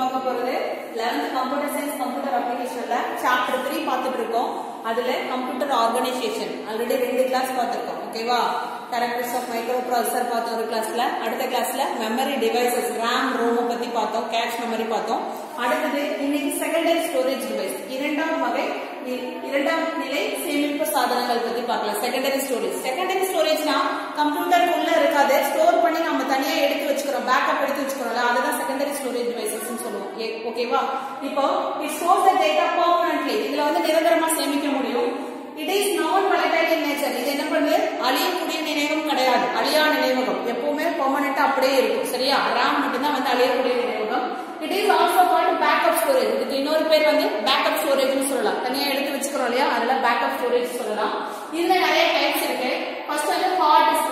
பார்க்க போறது 11th computer science computer அப்ளிகேஷன்ல சாப்டர் 3 பார்த்துட்டு இருக்கோம். அதுல கம்ப்யூட்டர் ஆர்கனைசேஷன் ஆல்ரெடி 2 கிளாஸ் பார்த்திருக்கோம். ஓகேவா? கேரக்டரிஸ்டிக்ஸ் ஆஃப் மைக்ரோ ப்ராசஸர் பார்த்தோம் ஒரு கிளாஸ்ல. அடுத்த கிளாஸ்ல மெமரி டிவைசஸ் RAM ROM பத்தி பார்த்தோம். கேஷ் மெமரி பார்த்தோம். அடுத்து இன்னைக்கு செகண்டரி ஸ்டோரேஜ் டிவைஸ் இரண்டாம் நிலை சேமிப்பு சாதனங்கள் பத்தி பார்க்கலாம். செகண்டரி ஸ்டோரேஜ்னா கம்ப்யூட்டர் உள்ள இருக்காது, ஸ்டோர் பண்ணி நம்ம தனியா எடுத்து வச்சுக்கிறோம், பேக்கப் எடுத்து வச்சுக்கிறோம்ல, அதுதான் செகண்டரி ஸ்டோரேஜ் டிவைசஸ் சொல்லுவோம். ஓகேவா? இப்போ it stores the data permanently, இதுல வந்து நிரந்தரமா சேமிக்க முடியும். It is non-volatile in nature. இது என்ன பண்ணுது? அழியக்கூடிய நினைவகம் கிடையாது, அழியா நினைவகம். எப்பவுமே பெர்மனன்ட்டா அப்படியே இருக்கும். சரியா? RAM மட்டும் தான் வந்து அழியக்கூடிய நினைவகம். It is also called backup storage. இதுக்கு இன்னொரு பேர் வந்து backup storage னு சொல்லலாம். தனியா எடுத்து வச்சுக்கிறோம் இல்லையா, அதனால backup storage சொல்லலாம். இதுல நிறைய டைப்ஸ் இருக்கு. ஃபர்ஸ்ட் வந்து hard disk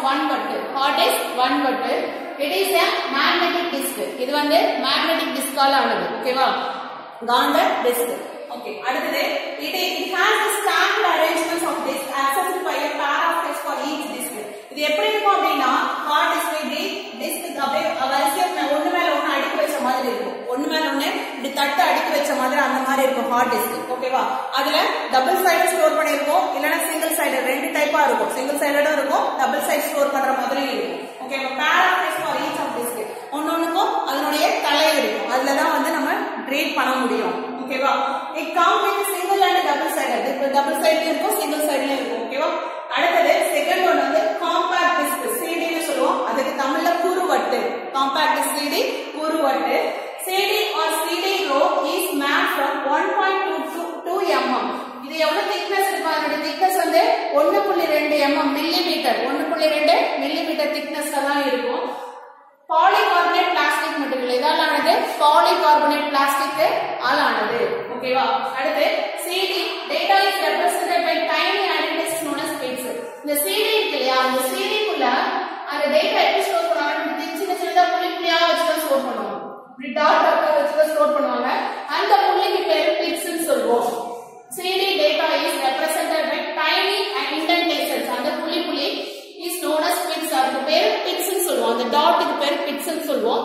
1 watt. It is a magnetic disk. இது வந்து magnetic disk ஆல ஆனது. ஓகேவா? காந்த டிஸ்க். Okay, அடுத்து it has a standard arrangements of disk accessed by a pair of disks for each disk. இது எப்படி இருக்கும் அப்படினா hard disk இப்படி disk அப்படியே வரிசையா ஒண்ணு மேல ஒண்ணு அடுக்கி வச்ச மாதிரி இருக்கும். ஒண்ணு மேல ஒண்ணு இப்படி தட்டு அடுக்கி வச்ச மாதிரி அந்த மாதிரி இருக்கும் hard disk. ஓகேவா? அதுல டபுள் சைடு ஸ்டோர் பண்ணிருப்போம், இல்லனா சிங்கிள் சைடு, ரெண்டு டைப்பா இருக்கும். சிங்கிள் சைடடும் இருக்கும், டபுள் சைடு ஸ்டோர் பண்ற மாதிரி இருக்கும். ஓகேவா? pair of disks for each of disk. ஒவ்வொண்ணுக்கும் அதனுடைய தலை இருக்கும். அதுல தான் வந்து நம்ம ரீட் பண்ண முடியும். ஓகேவா? it comes with single and double sided. இப்போ டபுள் சைடுல இருக்கும், சிங்கிள் சைடுல இருக்கும். ஓகேவா? அடுத்து செகண்ட் ஒன் வந்து காம்பாக்ட் டிஸ்க், CD னு சொல்லுவோம். அதுக்கு தமிழ்ல கூறுவட்டு. காம்பாக்ட் CD கூறுவட்டு. CD or CD-ROM is made from 1.2 mm. இது எவ்வளவு thickness இருக்கும்? அதோட thickness வந்து 1.2 mm மில்லிமீட்டர். 1.2 மில்லிமீட்டர் thicknessல தான் இருக்கும். பாலிகார்பனேட் பிளாஸ்டிக் மெட்டீரியல் இதால ஆனது, பாலிகார்பனேட் பிளாஸ்டிக் ஆலானது. ஓகேவா? அடுத்து CD data is represented by tiny additives known as bits. இந்த CD இருக்குலையா, அந்த CD குள்ள அந்த டேட்டா எப்படி ஸ்டோர் பண்ணுவாங்க? சின்ன சின்னதா புள்ளியா வச்சு ஸ்டோர் பண்ணுவாங்க. இப்படி டாட் டாட்டா வச்சு ஸ்டோர் பண்ணுவாங்க. அந்த புள்ளிக்கு பேரு bits னு சொல்வோம். CD data is represented by tiny indentations. அந்த புள்ளி is known as bits. அதுக்கு பேரு bits னு சொல்வோம். அந்த டாட்க்கு பேரு bits னு சொல்வோம்.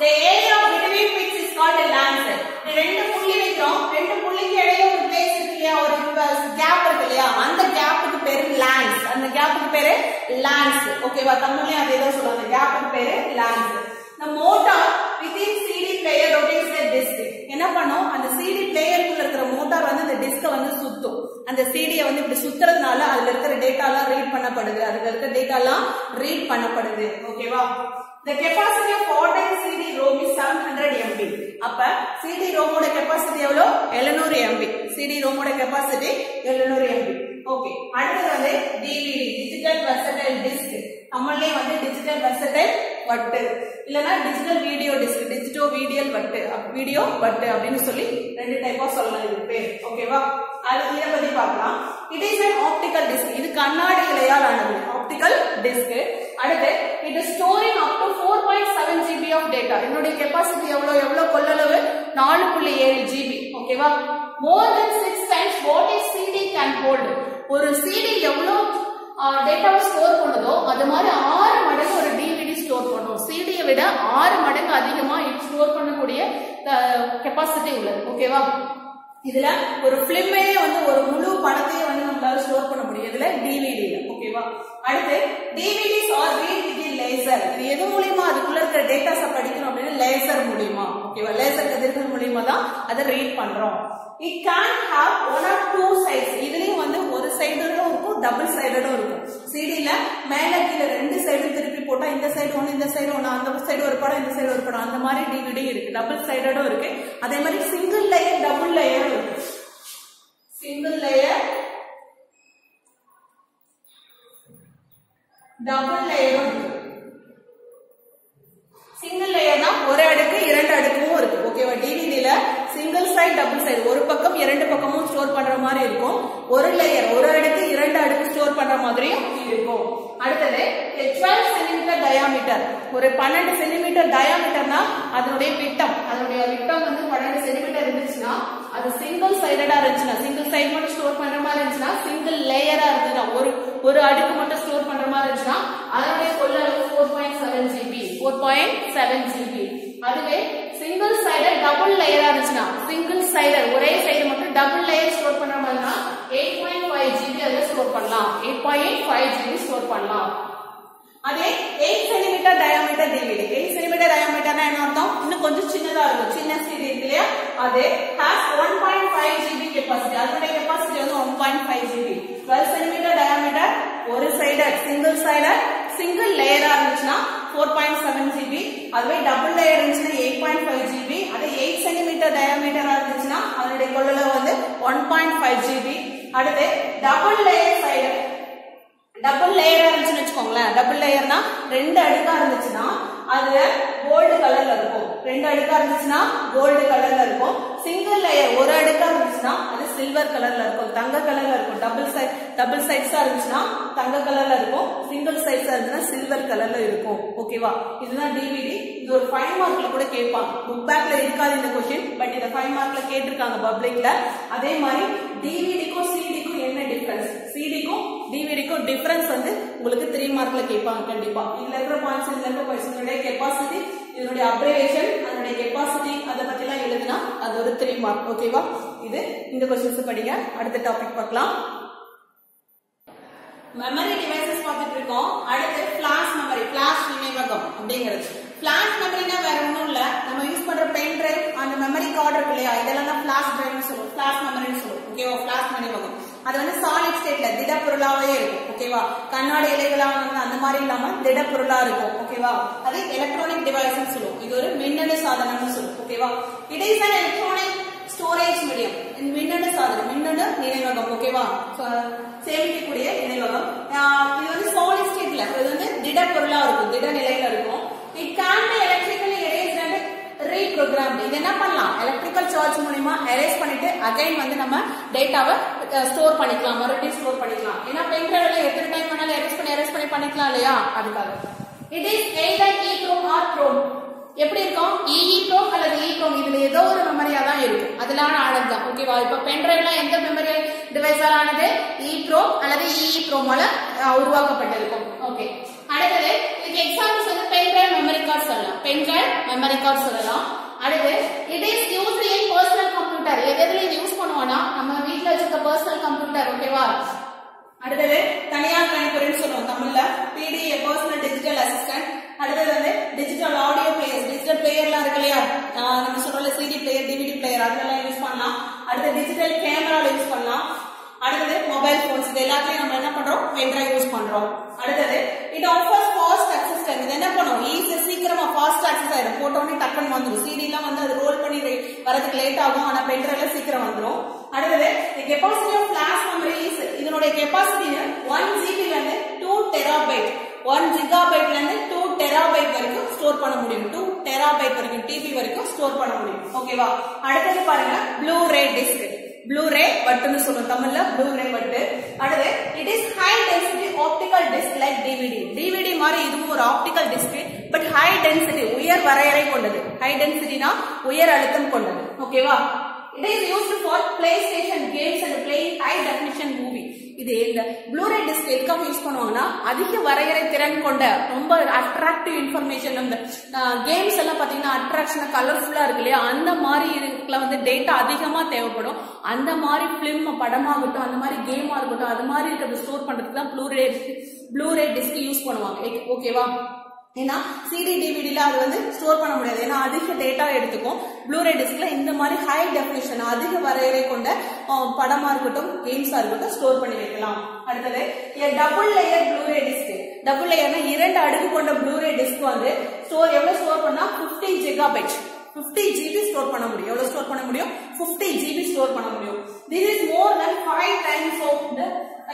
The area between bits is called a lens. ரெண்டு புள்ளி வைக்கிறோம், ரெண்டு புள்ளிக்கு இடையில ஒரு ஸ்பேஸ் இருக்கு இல்லையா, ஒரு கேப் இருக்கு இல்லையா, அந்த கேப்புக்கு பேரு lens. அந்த கேப்புக்கு பேரு lens. ஓகேவா? தமிழ்லயே அதே தான் சொல்லுவாங்க. அந்த கேப்புக்கு பேரு lens. The motor within CD player rotates the disc. என்ன பண்ணும்? அந்த CD பிளேயருக்குள்ள இருக்கிற மோட்டார் வந்து அந்த டிஸ்க வந்து சுத்தும். அந்த CD-யை வந்து இப்படி சுத்துறதுனால அதுல இருக்கிற டேட்டாலாம் ரீட் பண்ணப்படுது. அதுல இருக்கிற டேட்டாலாம் ரீட் பண்ணப்படுது. ஓகேவா? The capacity of ordinary CD-ROM is 700 MB. அப்ப CD-ROM ஓட கெபாசிட்டி எவ்வளவு? 700 MB. CD-ROM ஓட கெபாசிட்டி 700 MB. ஓகே. அடுத்து வந்து DVD, டிஜிட்டல் வெர்சடைல் டிஸ்க். நம்மளே வந்து டிஜிட்டல் வெர்சடைல் வட்டு, இல்லனா டிஜிட்டல் வீடியோ டிஸ்க், வீடியோ வட்டு அப்படின்னு சொல்லி ரெண்டு டைப்பா சொல்லலாம் இது பேர். ஓகேவா? அது இத பத்தி பார்க்கலாம். It is an optical disk. இது கண்ணாடி இழையால் ஆனது, ஆப்டிகல் டிஸ்க். அடுத்து it is storing up to 4.7 GB of data. என்னோட கெபாசிட்டி எவ்வளவு கொள்ளளவு? 4.7 GB. ஓகேவா? More than 6 times what a CD can hold. ஒரு CD எவ்வளவு டேட்டாவை ஸ்டோர் பண்ணுதோ அது மாதிரி 6 மடங்கு ஒரு DVD ஸ்டோர் பண்ணும். CD-யை விட 6 மடங்கு அதிகமா ஸ்டோர் பண்ணக்கூடிய கெபாசிட்டி உள்ளது. ஓகேவா? இதுல ஒரு பிலிமே வந்து ஒரு முழு படத்தையே வந்து நம்மளால ஸ்டோர் பண்ண முடியும் இதுல DVD-ல. ஓகேவா? அடுத்து DVDs are read with the laser. இது எது மூலமா அதுக்குள்ள இருக்கிற டேட்டாஸை படிக்கணும் அப்படின்னா லேசர் மூலமா. ஓகேவா? லேசர் கதிர்கள் மூலமா தான் அதை ரீட் பண்றோம். It can have one or two sides. இதுலயும் வந்து ஒரு சைடும் இருக்கும், டபுள் சைடும் இருக்கும். CD-ல மேல கீழ ரெண்டு சைடும் திருப்பி போட்டா இந்த சைடு ஒண்ணு, இந்த சைடு ஒண்ணு, அந்த சைடு ஒரு படம், இந்த சைடு ஒரு படம், அந்த மாதிரி DVD இருக்கு. டபுள் சைடும் இருக்கு. அதே மாதிரி சிங்கிள் லேயர், டபுள் லேயர் இருக்கு. சிங்கிள் லேயர், டபுள் லேயரும் இருக்கு. சிங்கிள் லேயர் தான் ஒரு அடுக்கு, இரண்டு அடுக்கும் இருக்கு. ஓகேவா? DVD-ல சிங்கிள் சைடு, டபுள் சைடு, ஒரு பக்கம் இரண்டு பக்கமும் ஸ்டோர் பண்ற மாதிரி இருக்கும். ஒரு லேயர், ஒரு அடுக்கு, இரண்டு அடுக்கு ஸ்டோர் பண்ற மாதிரியும் இருக்கும். அடுத்தது 12 cm டயாமீட்டர். ஒரு 12 cm டயாமீட்டர்னா அதனுடைய விட்டம் வந்து 12 cm இருந்துச்சுன்னா, அது சிங்கிள் சைடடா இருந்துச்சுன்னா, சிங்கிள் சைடு மட்டும் ஸ்டோர் பண்ற மாதிரி இருந்துச்சுன்னா, சிங்கிள் லேயரா இருந்ததுன்னா, ஒரு அடுக்கு மட்டும் ஸ்டோர் பண்ற மாதிரி இருந்துச்சுன்னா அதனுடைய கொள்ளளவு 4.7 GB. அதுவே சிங்கிள் சைடட் டபுள் லேயரா இருந்துச்சுன்னா சிங்கிள் சைடட் ஒரே சைடு மட்டும் டபுள் லேயர் ஸ்டோர் பண்ற மாதிரினா 8.5 GB அதுல ஸ்டோர் பண்ணலாம். 8.5 GB ஸ்டோர் பண்ணலாம். அதே 8 cm diameter DVD 8 cm diameterனா என்ன அர்த்தம்? இன்னும் கொஞ்சம் சின்னதா இருக்கும். சின்ன CD இருக்கு இல்லையா? அது has 1.5 GB capacity. அதோட capacity வந்து 1.5 GB. 12 cm diameter ஒரு சைடட் சிங்கிள் லேயரா இருந்துச்சுன்னா 4.7 GB. அதுவே டபுள் லேயர் இருந்துச்சுன்னா 8.5 GB. அதே 8 cm diameter இருந்துச்சுன்னா அதோட கொள்ளளவு வந்து 1.5 GB. அடுத்து டபுள் லேயரா இருந்துச்சுன்னு வச்சுக்கோங்களேன். டபுள் லேயர்னா ரெண்டு அடுக்கா இருந்துச்சுன்னா அதுல கோல்டு கலர்ல இருக்கும். ரெண்டு அடுக்கா இருந்துச்சுன்னா கோல்டு கலர்ல இருக்கும். சிங்கிள் லேயர் ஒரு அடுக்கா இருந்துச்சுன்னா அது சில்வர் கலர்ல இருக்கும், தங்க கலர்ல இருக்கும். டபுள் சைட்ஸா இருந்துச்சுன்னா தங்க கலர்ல இருக்கும். சிங்கிள் சைட்ஸா இருந்துச்சுன்னா சில்வர் கலர்ல இருக்கும். ஓகேவா? இதுதான் டிவிடி. இது ஒரு 5 மார்க்ல கூட கேட்பாங்க. புக் பேக்ல இருக்காது இந்த क्वेश्चन, பட் இத 5 மார்க்ல கேட்டிருக்காங்க பப்ளிக்ல. அதே மாதிரி டிவிடிக்கும் சிடிக்கும் என்ன டிஃபரன்ஸ்? சிடிக்கும் டிவிடிக்கும் டிஃபரன்ஸ் வந்து உங்களுக்கு 3 மார்க்ல கேட்பாங்க கண்டிப்பா. இதுல இருக்கிற பாயிண்ட்ஸ் இதுல இருக்கிற பாயிண்ட்ஸ் கெபாசிட்டி, இதனுடைய அப்ரிவேஷன், அதனுடைய கெபாசிட்டி அத பத்தி எல்லாம் எழுதுனா அது ஒரு 3 மார்க். ஓகேவா? இது இந்த क्वेश्चंस படிங்க. அடுத்த டாபிக் பார்க்கலாம். மெமரி டிவைसेस பார்த்துட்டு இருக்கோம். அடுத்து ஃபிளாஷ் மெமரி, ஃபிளாஷ் நினைவகம் அப்படிங்கிறது. ஃபிளாஷ் மெமரினா வேற ஒண்ணும் இல்ல, நம்ம யூஸ் பண்ற பென் டிரைவ் அந்த மெமரி கார்டு இருக்கு இல்லையா, இதெல்லாம் தான் ஃபிளாஷ் டிரைவ்னு சொல்லுவோம், ஃபிளாஷ் மெமரின்னு சொல்லுவோம். ஓகேவா? ஃபிளாஷ் நினைவகம் அது வந்து சாலிட் ஸ்டேட்ல திட பொருளாவே இருக்கும். ஓகேவா? கண்ணாடி இலைகளா வந்து அந்த மாதிரி இல்லாம திட பொருளா இருக்கும். ஓகேவா? அது எலக்ட்ரானிக் டிவைஸ்னு சொல்லுவோம். இது ஒரு மின்னணு சாதனம்னு சொல்லுவோம். ஓகேவா? It is an electronic storage medium. மின்னணு சாதனம், மின்னணு நினைவகம். ஓகேவா? சேமிக்கக்கூடிய நினைவகம். இது வந்து சாலிட் ஸ்டேட்ல, இது வந்து திட பொருளா இருக்கும், திட நிலையில இருக்கும். It can be electrically erased and reprogrammed. இது என்ன பண்ணலாம்? எலக்ட்ரிக்கல் சார்ஜ் மூலமா எரேஸ் பண்ணிட்டு அகைன் வந்து நம்ம டேட்டாவை ஸ்டோர் பண்ணிக்கலாம், மறுபடியும் ஸ்டோர் பண்ணிக்கலாம். ஏன்னா பென் டிரைவ்ல எத்தனை டைம் வேணாலும் எரேஸ் பண்ணி பண்ணிக்கலாம் இல்லையா, அதுக்காக. It is either EEPROM or PROM. எப்படி இருக்கும்? EEPROM அல்லது EEPROM, இதுல ஏதோ ஒரு மெமரியா தான் இருக்கும், அதனால ஆனது தான். ஓகேவா? இப்ப பென் டிரைவ்ல எந்த மெமரி டிவைஸால ஆனது? EEPROM அல்லது EEPROM ஆல உருவாக்கப்பட்டிருக்கும். ஓகே. அடுத்தது இதுக்கு எக்ஸாம்பிள்ஸ் வந்து பென் டிரைவ் மெமரி கார்டு சொல்லலாம், பென் டிரைவ் மெமரி கார்டு சொல்லலாம். அடுத்து it is used in personal computer. எதுல இது யூஸ் பண்ணுவோம்னா நம்ம வீட்ல வச்சிருக்க பர்சனல் கம்ப்யூட்டர். ஓகேவா? அடுத்தது தனியார் கணிப்பொறின்னு சொல்லுவோம் தமிழ்ல, PDA பர்சனல் டிஜிட்டல் அசிஸ்டன்ட். அடுத்தது வந்து டிஜிட்டல் ஆடியோ பிளேயர், டிஜிட்டல் பிளேயர்லாம் இருக்கு இல்லையா, நம்ம சொல்றோம்ல CD பிளேயர், DVD பிளேயர், அதெல்லாம் யூஸ் பண்ணலாம். அடுத்து டிஜிட்டல் கேமரால யூஸ் பண்ணலாம். அடுத்தது மொபைல் போன்ஸ், இது எல்லாத்தையும் நம்ம என்ன பண்றோம்? பென் டிரைவ் யூஸ் பண்றோம். அடுத்தது it offers fast access time. இது என்ன பண்ணும்? சீக்கிரமா ஃபாஸ்ட் அக்சஸ் ஆயிடும், போட்டோனே டக்குன்னு வந்துடும். CD எல்லாம் வந்து அது ரோல் பண்ணி வரதுக்கு லேட் ஆகும், ஆனா பென் டிரைவ்ல சீக்கிரம் வந்துடும். அடுத்தது the capacity of flash memory is, இதனுடைய கெபாசிட்டி 1 GB ல இருந்து 2 terabyte, 1 gigabyte ல இருந்து 2 terabyte வரைக்கும் ஸ்டோர் பண்ண முடியும். 2 terabyte வரைக்கும் TB வரைக்கும் ஸ்டோர் பண்ண முடியும். ஓகேவா? அடுத்தது பாருங்க ப்ளூ-ரே டிஸ்க். ப்ளூ-ரே வட்டுன்னு சொல்லுவோம் தமிழ்ல, ப்ளூ-ரே வட்டு. அடுத்து it is high density optical disk like DVD. DVD மாதிரி இதுவும் ஒரு optical disk, but high density, உயர் வரையறை கொண்டது. ஹை டென்சிட்டினா உயர் அழுத்தம் கொண்டது. ஓகேவா? It is used for PlayStation games and playing high definition movie. இது இந்த ப்ளூ-ரே டிஸ்க் எதுக்காக யூஸ் பண்ணுவாங்கன்னா அதிக வரையறை திறன் கொண்ட ரொம்ப அட்ராக்டிவ் இன்ஃபர்மேஷன், அந்த கேம்ஸ் எல்லாம் பாத்தீங்கன்னா அட்ராக்ஷனா கலர்ஃபுல்லா இருக்கு இல்லையா, அந்த மாதிரி இதுக்குள்ள வந்து டேட்டா அதிகமா தேவைப்படும். அந்த மாதிரி பிலிம் படமாகட்டும், அந்த மாதிரி கேமா இருக்கட்டும், அது மாதிரி இருக்கிறத ஸ்டோர் பண்றதுக்கு தான் ப்ளூ-ரே டிஸ்க் யூஸ் பண்ணுவாங்க. ஓகேவா? ஏன்னா CD டிவிடில அது வந்து ஸ்டோர் பண்ண முடியாது, ஏன்னா அதிக டேட்டா எடுத்துக்கும். ப்ளூ-ரே டிஸ்க்ல இந்த மாதிரி ஹை டெஃபினிஷன், அதிக வரையறை கொண்ட படமா இருக்கட்டும், கேம்ஸா இருக்கட்டும் ஸ்டோர் பண்ணி வைக்கலாம். அடுத்தது டபுள் லேயர் ப்ளூ-ரே டிஸ்க். டபுள் லேயர்னா 2 அடுக்கு கொண்ட ப்ளூ-ரே டிஸ்க் வந்து எவ்வளவு ஸ்டோர் பண்ணா 50 GB, 50 GB ஸ்டோர் பண்ண முடியும். எவ்வளவு ஸ்டோர் பண்ண முடியும்? 50 GB ஸ்டோர் பண்ண முடியும். This is more than 5 times of the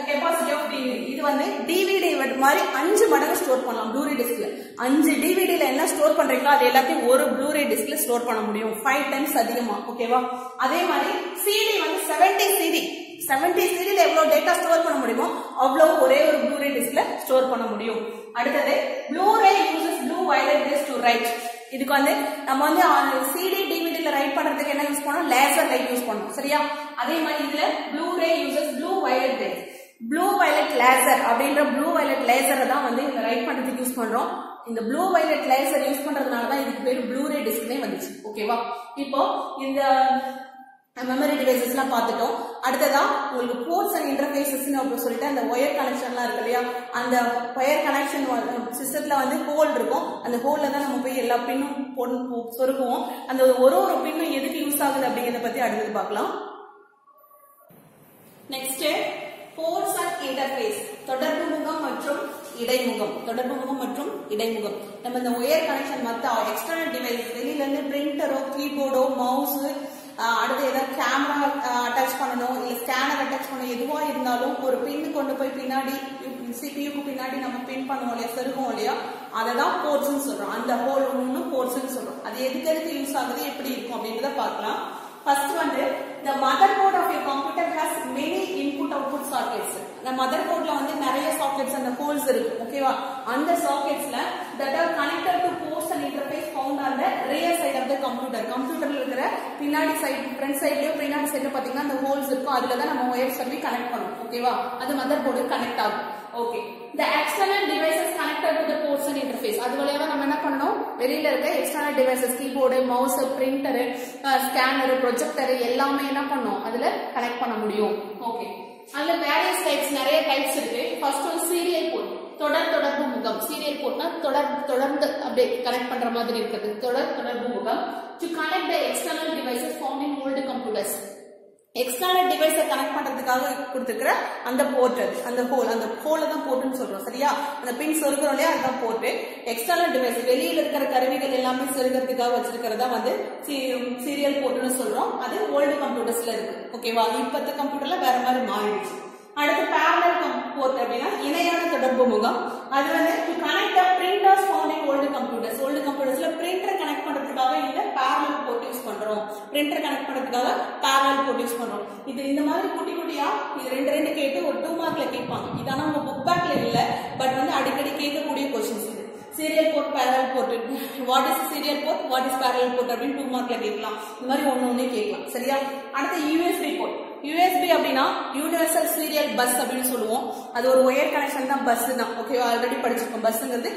capacity of DVD. இது வந்து DVD மாதிரி 5 மடங்கு ஸ்டோர் பண்ணலாம் ப்ளூ-ரே டிஸ்க்ல. 5 DVDல என்ன ஸ்டோர் பண்றீங்களோ அது எல்லாத்தையும் ஒரு ப்ளூ-ரே டிஸ்க்ல ஸ்டோர் பண்ண முடியும், 5 டைம்ஸ் அதிகமா. ஓகேவா? அதே மாதிரி CD வந்து 70 CD ல எவ்வளவு டேட்டா ஸ்டோர் பண்ண முடியுமோ அவ்வளவு ஒரே ஒரு ப்ளூ-ரே டிஸ்க்ல ஸ்டோர் பண்ண முடியும். அடுத்தது ப்ளூ-ரே uses blue violet rays to write. இதுக்கு வந்து நம்ம வந்து CD டிவிடில ரைட் பண்றதுக்கு என்ன யூஸ் பண்ணோம்? லேசர் லைட் யூஸ் பண்ணோம். சரியா? அதே மாதிரி இதுல ப்ளூ-ரே uses blue violet rays. Blue violet laser அப்படின்ற ப்ளூ வயலட் லேசரை தான் வந்து இந்த ரைட் பண்றதுக்கு யூஸ் பண்றோம். இந்த ப்ளூ வயலட் லேசர் யூஸ் பண்றதுனால தான் இதுக்கு பேர் ப்ளூ-ரே டிஸ்க் பண்ணிடுச்சு. ஓகேவா? இப்போ இந்த மெமரி டிவைசஸ்லாம் பார்த்துட்டோம். அடுத்ததா உங்களுக்கு போர்ட்ஸ் அண்ட் இன்டர்ஃபேசஸ்னு அப்படின்னு சொல்லிட்டு அந்த ஒயர் கனெக்ஷன்லாம் இருக்கு இல்லையா, அந்த ஒயர் கனெக்ஷன் சிஸ்டத்துல வந்து ஹோல் இருக்கும். அந்த ஹோல்ல தான் நம்ம போய் எல்லா பின்னும் சொருகுவோம். அந்த ஒரு பின்னும் எதுக்கு யூஸ் ஆகுது அப்படிங்கிறத பத்தி அடுத்தது பார்க்கலாம். நெக்ஸ்ட் போர்ட்ஸ் அண்ட் இன்டர்ஃபேஸ், தொடர்பு முகம் மற்றும் இடைமுகம். தொடர்பு முகம் மற்றும் இடைமுகம். நம்ம இந்த ஒயர் கனெக்ஷன் மற்ற எக்ஸ்டர்னல் டிவைஸ் வெளியில இருந்து பிரிண்டரோ கீபோர்டோ மவுஸ் அடுத்து ஏதாவது கேமரா அட்டாச் பண்ணணும் இல்ல ஸ்கேனர் அட்டாச் பண்ணணும் எதுவா இருந்தாலும் ஒரு பின் கொண்டு போய் பின்னாடி சிபியூக்கு பின்னாடி நம்ம பின் பண்ணுவோம் இல்லையா, செருகும் இல்லையா, அதை தான் போர்ட்ஸ்ன்னு சொல்றோம். அந்த ஹோல் ஒன்று போர்ட்ஸ்ன்னு சொல்றோம். அது எதுக்கு யூஸ் ஆகுது, எப்படி இருக்கும் அப்படின்றத பார்க்கலாம். First வந்து the motherboard of your computer has many input output sockets. The motherboard la வந்து நிறைய sockets and holes இருக்கு. ஓகேவா? அந்த socketsல that are connected to ports and interface found on the rear side of the computer. கம்ப்யூட்டர்ல இருக்கிற பின்னாடி side front சைடுலயோ பின்னாடி சைடுல பாத்தீங்கன்னா அந்த ஹோல்ஸ் இருக்கும். அதுல தான் நம்ம ஒயர் சொல்லி கனெக்ட் பண்ணுவோம். ஓகேவா? அது மதர்போர்டு கனெக்ட் ஆகும். Okay. The external devices connected to the ports and interface. அது வழியா நம்ம என்ன பண்ணோம், வெளியில இருக்க external devices keyboard mouse printer scanner projector எல்லாமே என்ன பண்ணோம் அதுல கனெக்ட் பண்ண முடியும். ஓகே. அதுல வேரியஸ் டைப்ஸ், நிறைய டைப்ஸ் இருக்கு. ஃபர்ஸ்ட் ஒன் சீரியல் போர்ட், தொடர்பு முகம். சீரியல் போர்ட்னா தொடர்ந்து அப்படியே கனெக்ட் பண்ற மாதிரி இருக்குது. தொடர்பு முகம். To connect the external devices found in old computers. External டிவைஸை கனெக்ட் பண்றதுக்காக கொடுத்துருக்கிற அந்த போர்ட், அந்த ஹோல தான் போர்ட்னு சொல்றோம். சரியா? அந்த பின் சொருகிறோம் இல்லையா, அதுதான் போர்ட். எக்ஸ்டர்னல் டிவைஸ் வெளியில இருக்கிற கருவிகள் எல்லாமே சொருகிறதுக்காக வச்சிருக்கிறதா வந்து சீரியல் போர்ட்னு சொல்றோம். அது ஓல்டு கம்ப்யூட்டர்ஸ்ல இருக்கு. ஓகேவா? இப்பத்த கம்ப்யூட்டர்ல வேற மாதிரி மாறிடுச்சு. அடுத்து parallel போர்ட் அப்படின்னா இணையான தொடர்பு முகம். அது வந்து to connect the printers found in old computers. old computersல printer connect பண்றதுக்காக இந்த parallel போர்ட் யூஸ் பண்றோம். printer கனெக்ட் பண்றதுக்காக parallel போர்ட் யூஸ் பண்றோம். இது இந்த மாதிரி குட்டியா இது ரெண்டு கேட்டு ஒரு 2 மார்க்ல கேட்பாங்க. இதான உங்க புக் பேக்ல இல்ல, பட் வந்து அடிக்கடி கேட்கக்கூடிய क्वेश्चंस இது. Serial port, parallel port, what is serial port, what is parallel port அப்படின்னு 2 மார்க்ல கேட்கலாம். இந்த மாதிரி ஒண்ணே கேட்கலாம். சரியா? அடுத்து USB போர்ட். USB அப்படின்னா யூனிவர்சல் சீரியல் பஸ் அப்படின்னு சொல்லுவோம். அது ஒரு ஒயர் கனெக்ஷன் தான், பஸ் தான். ஓகேவா? ஆல்ரெடி படிச்சிருக்கோம். பஸ்ங்கிறது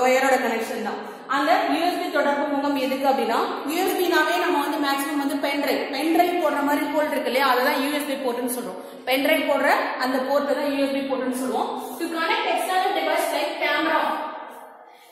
ஒயரோட கனெக்ஷன் தான். அந்த USB தொடர்பு முகம் எதுக்கு அப்படின்னா, USBனாவே நம்ம வந்து மேக்ஸிமம் வந்து பென்ட்ரைவ் போடுற மாதிரி போர்ட் இருக்கு இல்லையா, அதுதான் USB போர்ட்னு சொல்றோம். பென்ட்ரைவ் போடுற அந்த போர்ட் தான் USB போர்ட்னு சொல்லுவோம். To connect external device like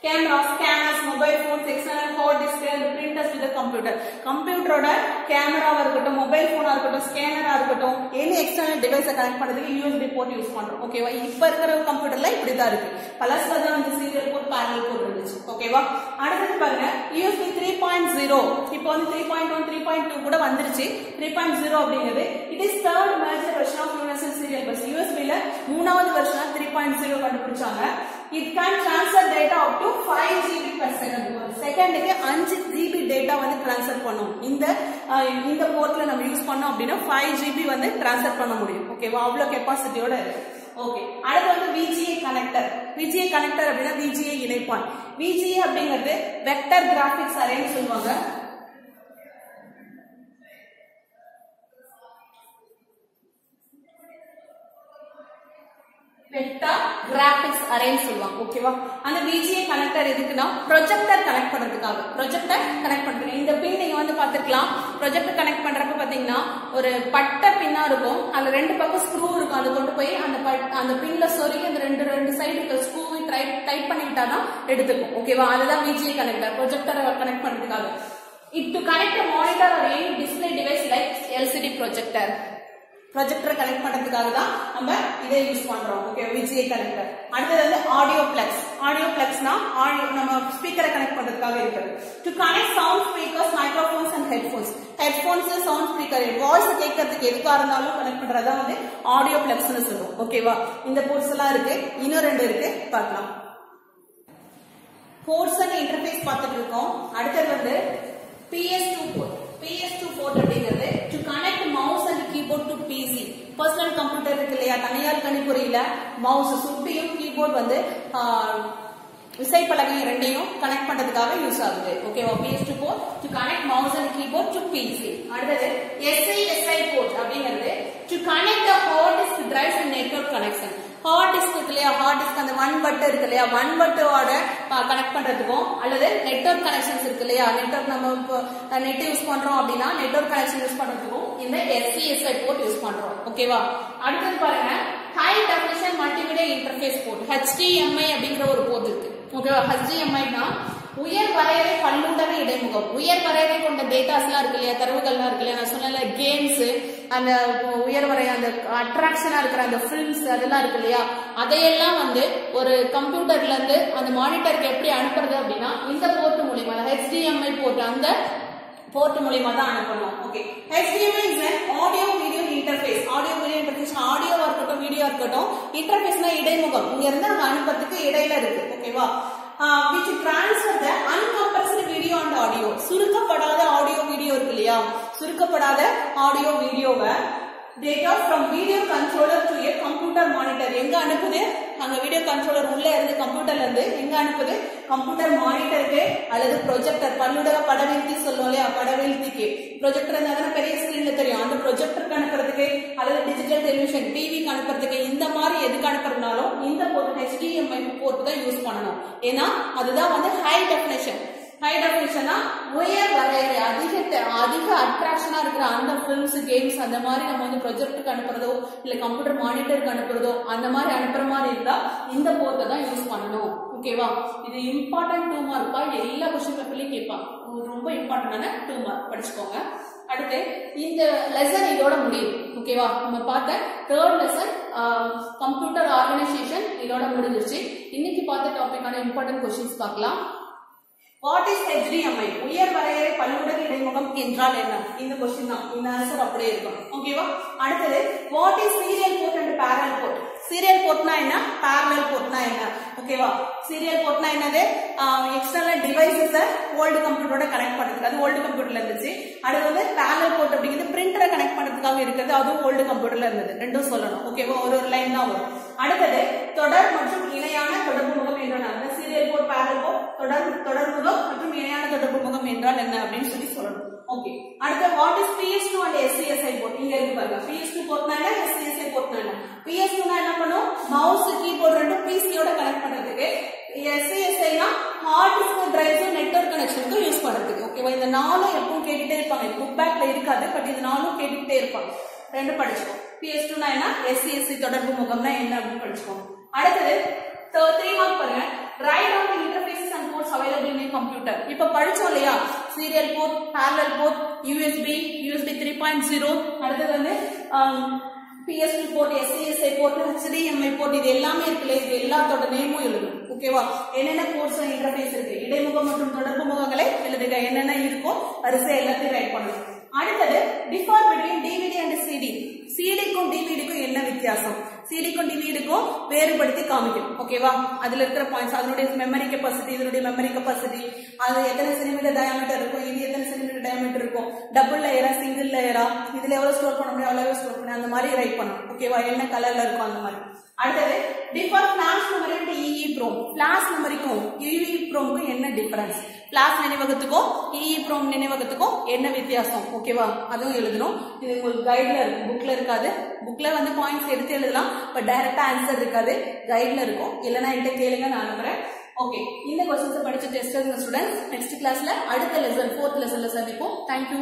cameras, scanners, mobile phones, external hard disk and printers with the computer. கம்ப்யூட்டரோட கேமராவா இருக்கட்டும், மொபைல் போனா இருக்கட்டும், ஸ்கேனரா இருக்கட்டும், எனி எக்ஸ்டர்னல் டிவைஸை கனெக்ட் பண்றதுக்கு USB போர்ட் யூஸ் பண்றோம். ஓகேவா? இப்ப இருக்கிற கம்ப்யூட்டர்ல இப்படிதான் இருக்கு. பலஸ்ல தான் வந்து சீரியல் போர்ட், parallel போர்ட் இருந்துச்சு. ஓகேவா? அடுத்து பாருங்க USB 3.0. இப்போ வந்து 3.1 3.2 கூட வந்துருச்சு. 3.0 அப்படிங்கிறது it is third major version of universal serial bus. USBல மூணாவது வெர்ஷனா 3.0 கண்டுபிடிச்சாங்க. It can transfer data up to 5 GB per second. ஒரு செகண்டுக்கு 5 GB டேட்டா வந்து ட்ரான்ஸ்ஃபர் பண்ணும். இந்த போர்ட்ல நம்ம யூஸ் பண்ணோம் அப்படின்னா 5 GB வந்து ட்ரான்ஸ்ஃபர் பண்ண முடியும். ஓகேவா? அவ்வளவு கெபாசிட்டியோட இருக்கு. ஓகே. அடுத்து வந்து VGA கனெக்டர். VGA கனெக்டர் அப்படின்னா VGA இணைப்பான். VGA அப்படிங்கிறது வெக்டர் கிராபிக்ஸ் அரேன்னு சொல்லுவாங்க. வெக்டர் கிராபிக்ஸ் அரேன்னு சொல்லுவாங்க. ஓகேவா? அந்த VGA கனெக்டர் எதுக்குன்னா ப்ரொஜெக்டர் கனெக்ட் பண்றதுக்காக. ப்ரொஜெக்டர் கனெக்ட் பண்றதுக்கு இந்த பின் நீங்க வந்து பாத்துக்கலாம். ப்ரொஜெக்டர் கனெக்ட் பண்றப்ப பாத்தீங்கன்னா ஒரு பட்டை பின்னா இருக்கும். அதுல 2 பக்கம் ஸ்க்ரூ இருக்கும். அது கொண்டு போய் அந்த பின்ல சொருகி அந்த ரெண்டு சைடு ஸ்க்ரூவை டைட் பண்ணிட்டாதான் எடுத்துக்கும். ஓகேவா? அதுதான் VGA கனெக்டர், ப்ரொஜெக்டரை கனெக்ட் பண்றதுக்காக. It to connect a monitor or any display device like LCD projector. ப்ரொஜெக்டரை கனெக்ட் பண்றதுக்காக தான் நம்ம இதை யூஸ் பண்றோம். Okay, VGA connector. அடுத்து வந்து ஆடியோ பிளக்ஸ். ஆடியோ பிளக்ஸ்னா நம்ம ஸ்பீக்கரை கனெக்ட் பண்றதுக்காக இருக்குது. To connect sound speakers, microphones and headphones. Headphones, sound speaker, voice கேட்கறதுக்கு எதுக்கா இருந்தாலும் கனெக்ட் பண்றதா வந்து ஆடியோ பிளக்ஸ்னு சொல்லுவோம். ஓகேவா? இந்த போர்ட்ஸ் எல்லாம் இருக்கு. இன்னும் 2 இருக்கு, பார்க்கலாம். போர்ட்ஸ் அண்ட் இன்டர்ஃபேஸ் பார்த்துட்டு இருக்கோம். அடுத்தது வந்து PS2 போர்ட். PS2 போர்ட் அப்படிங்கிறது to connect mouse and keyboard to PC. Personal computer இருக்கு இல்லையா, தனியார் கணிப்பொறியில மவுஸ் சுட்டியும் கீபோர்ட் வந்து விசைப்பலகை ரெண்டையும் கனெக்ட் பண்றதுக்காக யூஸ் ஆகுது. ஓகேவா? PS2 port to connect mouse and keyboard to PC. அடுத்தது SI போர்ட் அப்படிங்கிறது to connect the hard disk drives and network connection. Hard disk இருக்கு இல்லையா, ஹார்ட் டிஸ்க் அந்த 1 பட் இருக்கு இல்லையா, 1 பட்டோட கனெக்ட் பண்றதுக்கும் அல்லது நெட்வொர்க் கனெக்ஷன்ஸ் இருக்கு இல்லையா, நெட்வொர்க் நம்ம நெட் யூஸ் பண்றோம் அப்படின்னா நெட்வொர்க் கனெக்ஷன் யூஸ் பண்றதுக்கும் இந்த SCSI போர்ட் யூஸ் பண்றோம். ஓகேவா? அடுத்தது பாருங்க, high definition multimedia interface port HDMI அப்படிங்கிற ஒரு போர்ட் இருக்கு. ஓகேவா? HDMI னா உயர் வரையறை பல்லுடக இடைமுகம். உயர் வரையறை கொண்ட டேட்டாஸ் எல்லாம் இருக்கு இல்லையா, தரவுகள்லாம் இருக்கு இல்லையா, நான் சொன்ன கேம்ஸ், அந்த உயர் வரை அந்த அட்ராக்ஷனா இருக்கிற அந்த பிலிம்ஸ் அதெல்லாம் இருக்கு இல்லையா, அதையெல்லாம் வந்து ஒரு கம்ப்யூட்டர்ல இருந்து அந்த மானிட்டருக்கு எப்படி அனுப்புறது அப்படின்னா இந்த போர்ட் மூலமா, HDMI போர்ட், அந்த போர்ட் மூலமா தான் அனுப்பணும். Okay, HDMI is an audio video interface. audio video interface ஆடியோவா இருக்கட்டும் வீடியோ இருக்கட்டும், இன்டர்ஃபேஸ்னா இடைமுகம், இங்க இருந்து நம்ம அனுப்புறதுக்கு இடையில இருக்கு. ஓகேவா? which transfer the uncompressed video and audio. சுருக்கப்படாத ஆடியோ வீடியோ இருக்கு இல்லையா, சுருக்கப்படாத ஆடியோ வீடியோவை data from video controller to a computer monitor. எங்க அனுப்புது? அங்க வீடியோ கண்ட்ரோலர் உள்ள இருந்து கம்ப்யூட்டர்ல இருந்து எங்க அனுப்புது? கம்ப்யூட்டர் மானிட்டருக்கு அல்லது ப்ரொஜெக்டர், பல்லுடக படவீழ்த்தி சொல்லுவோம் இல்லையா, படவீழ்த்திக்கு ப்ரொஜெக்டர் இருந்தா பெரிய ஸ்கிரீன்ல தெரியும், அந்த ப்ரொஜெக்டருக்கு அனுப்புறதுக்கு அல்லது டிஜிட்டல் டெலிவிஷன் டிவிக்கு அனுப்புறதுக்கு இந்த மாதிரி எதுக்கு அனுப்புறதுனாலும் இந்த போர்ட் HDMI போர்ட் தான் யூஸ் பண்ணணும். ஏன்னா அதுதான் வந்து ஹை டெஃபினிஷன். ஹை டெஃபினிஷனா உயர் வரையறை, அதிக அட்ராக்ஷனா இருக்கிற அந்த பிலிம்ஸ், கேம்ஸ் அந்த மாதிரி நம்ம வந்து ப்ரொஜெக்டருக்கு அனுப்புறதோ இல்ல கம்ப்யூட்டர் மானிட்டருக்கு அனுப்புறதோ அந்த மாதிரி அனுப்புற மாதிரி இருந்தா இந்த போர்ட்டை தான் யூஸ் பண்ணணும். ஓகேவா? இது இம்பார்ட்டன்ட் 2 மார்க் பா, எல்லா क्वेश्चन பேப்பர்லயும் கேட்பாங்க, ரொம்ப இம்பார்ட்டன்டான 2 மார்க் படிச்சுக்கோங்க. அடுத்து இந்த லெசன் இதோட முடியுது. ஓகேவா? நம்ம பார்த்த 3rd லெசன் கம்ப்யூட்டர் ஆர்கனைசேஷன் இதோட முடிஞ்சிருச்சு. இன்னைக்கு பார்த்த டாபிக்கான இம்பார்ட்டன்ட் क्वेश्चंस பார்க்கலாம். What is HDMI? உயர் வரையறை பல்லுடக இடைமுகம் என்றால் என்ன? இந்த क्वेश्चन தான், இந்த ஆன்சர் அப்படியே இருக்கும். ஓகேவா? அடுத்து what is serial port and parallel port? serial portனா என்ன, parallel portனா என்ன? ஓகேவா? serial portனா என்னது? எக்ஸ்டர்னல் டிவைசஸ் ஓல்ட் கம்ப்யூட்டரோட கனெக்ட் பண்றதுக்கு, அது ஓல்ட் கம்ப்யூட்டர்ல இருந்துச்சு. அடுத்து வந்து parallel port அப்படிங்கிறது பிரிண்டரை கனெக்ட் பண்றதுக்காக இருக்குது, அதுவும் ஓல்ட் கம்ப்யூட்டர்ல இருந்தது. ரெண்டும் சொல்லணும். ஓகேவா? ஒரு லைன் தான் வரும். அடுத்தது தொடர் மற்றும் இணையான தொடர்பு முகம் என்றால் சீரியல் போர்ட், parallel port, தொடர்முகம் மற்றும் இணையான தொடர்பு முகம் என்றால் என்ன அப்படின்னு சொல்லணும். ஓகே, அடுத்து what is PS2 and SCSI port? இங்க இருக்கு பாருங்க, PS2 போர்ட்னா என்ன, SCSI போர்ட்னா என்ன? PS2 னா என்ன பண்ணும்? மவுஸ் கீபோர்ட் ரெண்டும் PC யோட கனெக்ட் பண்றதுக்கு, SCSI னா ஹார்ட் டிஸ்க் டிரைவ்ஸ் நெட்வொர்க் கனெக்ஷனுக்கு யூஸ் பண்றதுக்கு. ஓகேவா? இந்த நாலும் எப்பவும் கேட்டுட்டே இருப்பாங்க, புக் பேக்ல இருக்காது, பட் இந்த நாலும் கேட்டுட்டே இருப்பாங்க. ரெண்டு படிச்சுக்கோ. PS2 னா என்ன, SCSI தொடர்பு முகம்னா என்ன அப்படின்னு படிச்சுக்கோங்க. அடுத்தது 3 மார்க் பாருங்க, write down the interfaces and ports available in a computer. இப்ப படிச்சோம் இல்லையா, serial port, parallel port, USB 3.0, அடுத்து வந்து PS2 port, SCSI port, HDMI port, இது எல்லாமே இருக்குல்ல, இது எல்லாத்தோட நேமும் எழுதணும். ஓகேவா? என்னென்ன போர்ட்ஸ் இன்டர்ஃபேஸ் இருக்கு, இடைமுகம் மற்றும் தொடர்பு முகங்களை எழுதுக, என்னென்ன இருக்கோ வரிசை எல்லாத்தையும் ரைட் பண்ணணும். அடுத்தது differ between DVD and CD. சிடிக்கும் டிவிடிக்கும் என்ன வித்தியாசம், சிடிக்கும் டிவிடிக்கும் வேறுபடுத்தி காமிக்கும். ஓகேவா? அதுல இருக்கிற பாயிண்ட்ஸ், அதனுடைய மெமரி கெப்பாசிட்டி, இதனுடைய மெமரி கெப்பாசிட்டி, அது எத்தனை சென்டிமீட்டர் டயாமீட்டர் இருக்கும், இது எத்தனை சென்டிமீட்டர் டயாமீட்டர் இருக்கும், டபுள் லேயரா சிங்கிள் லேயரா, இதுல எவ்வளவு ஸ்டோர் பண்ண முடியும் அவ்வளவு ஸ்டோர் பண்ண, அந்த மாதிரி ரைட் பண்ணணும். ஓகேவா? என்ன கலர்ல இருக்கும் அந்த மாதிரி. அடுத்தது differ flash memory and EEPROM. Flash மெமரிக்கும் EEPROMக்கும் என்ன டிஃபரன்ஸ், ஃபிளாஷ் நினைவகத்துக்கும் EEPROM நினைவகத்துக்கும் என்ன வித்தியாசம். ஓகேவா? அதுவும் எழுதணும். இது உங்களுக்கு கைட்ல இருக்கும், புக்ல இருக்காது. புக்ல வந்து பாயிண்ட்ஸ் எடுத்து எழுதலாம், பட் டைரக்டா ஆன்சர் இருக்காது, கைட்ல இருக்கும். இல்லைன்னா என்கிட்ட கேளுங்க, நான் அனுப்புறேன். ஓகே, இந்த क्वेश्चंस படிச்சு டெஸ்ட் எழுதுங்க ஸ்டூடெண்ட்ஸ். நெக்ஸ்ட் கிளாஸ்ல அடுத்த லெசன் 4th லெசன்ல சந்திப்போம். தேங்க்யூ.